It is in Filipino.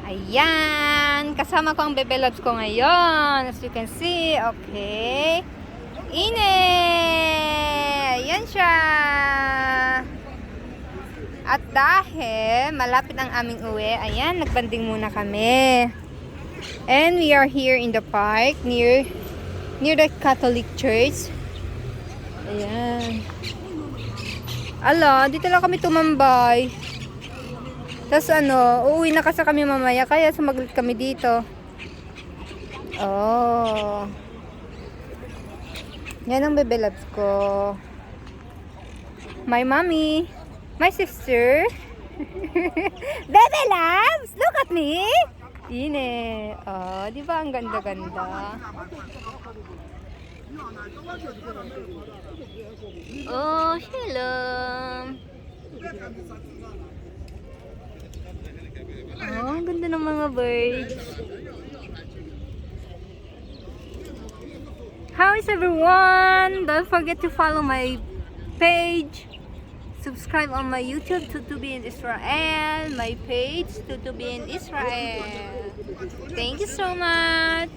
Ayan. Kasama ko ang Bebeloves ko ngayon. As you can see. Okay. Ine! Ayan siya. At dahil malapit ang aming uwi, ayan, nagbanding muna kami. And we are here in the park near the Catholic Church. Ayan. Ala, dito lang kami tumambay. Tapos uuwi na kasi kami mamaya, kaya sumaglit kami dito. Oh. Yan ang Bebeloves ko. My mommy. My sister. Bebeloves! Look at me! Ine. Oh, di ba ang ganda-ganda? Oh, hello. Oh, ang ganda ng mga birds. How is everyone? Don't forget to follow my page. Subscribe on my YouTube to be in Israel. My page to be in Israel. Thank you so much.